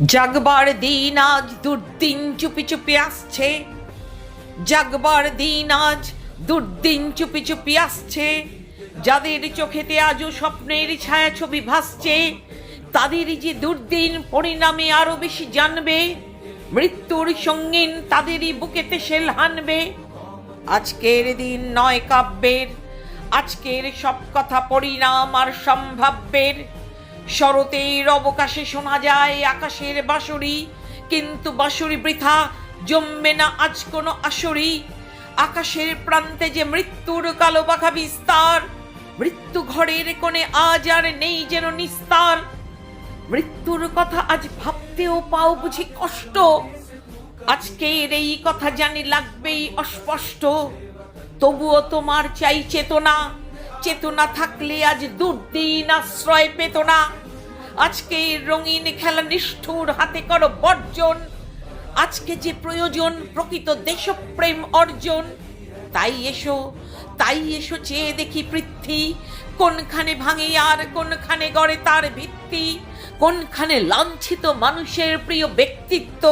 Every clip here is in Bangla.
জাগবার দিন আজ দুর্দিন চুপি চুপি আসছে, জাগবার দিন আজ দুর্দিন চুপি চুপি আসছে। যাদের চোখেতে আজও স্বপ্নের ছায়াছবি ভাসছে, তাদের যে দুর্দিন পরিণামে আরো বেশি জানবে। মৃত্যুর সঙ্গীন তাদেরই বুকেতে শেল হানবে। আজকের দিন নয় কাব্যের, আজকের সব কথা পরিণাম আর সম্ভাব্যের। শরতের অবকাশে শোনা যায় আকাশের বাঁশরি, কিন্তু বাঁশরি বৃথা, জমবে না আজ কোনো আসরি। আকাশের প্রান্তে যে মৃত্যুর কালো পাখা বিস্তার, মৃত্যু ঘরের কোণে আজ আর নেই যেন নিস্তার। মৃত্যুর কথা আজ ভাবতেও পাও বুঝি কষ্ট, আজকের এই কথা জানি লাগবেই অস্পষ্ট। তবুও তোমার চাই চেতনা, চেতনা থাকলে আজ দুর্দিন আশ্রয় পেত না। আজকে রঙিন খেলা নিষ্ঠুর হাতে করো বর্জন, আজকে যে প্রয়োজন প্রকৃত দেশপ্রেম অর্জন। তাই এসো চেয়ে দেখি পৃথ্বী, কোনখানে ভাঙে আর কোনখানে গড়ে তার ভিত্তি। কোনখানে লাঞ্ছিত মানুষের প্রিয় ব্যক্তিত্ব,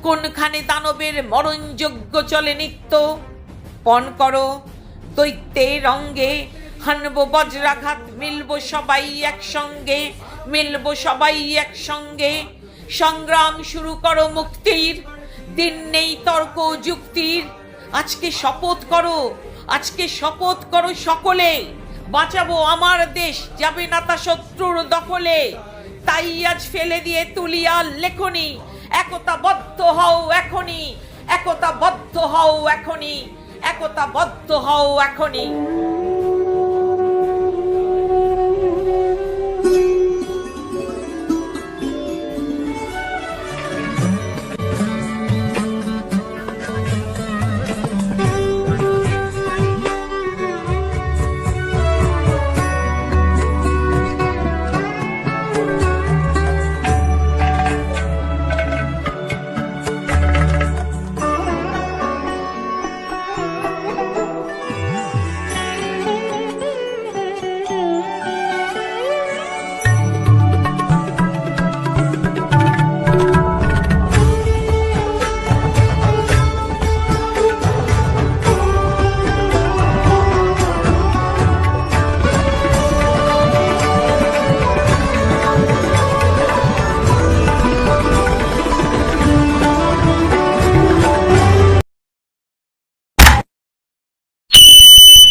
কোনখানে দানবের মরণযোগ্য চলে নিত্য। পণ করো দৈত্যের অঙ্গে, হানবো বজ্রাঘাত, মিলবো সবাই একসঙ্গে, মিলবো সবাই একসঙ্গে। সংগ্রাম শুরু করো মুক্তির, দিন নেই তর্ক যুক্তির। আজকে শপথ করো, আজকে শপথ করো সকলে, বাঁচাবো আমার দেশ, যাবে না তা শত্রুর দখলে। তাই আজ ফেলে দিয়ে তুলিয়া লেখনি, একতাবদ্ধ হও এখনই, একতাবদ্ধ হও এখনই, একতাবদ্ধ হও এখনই।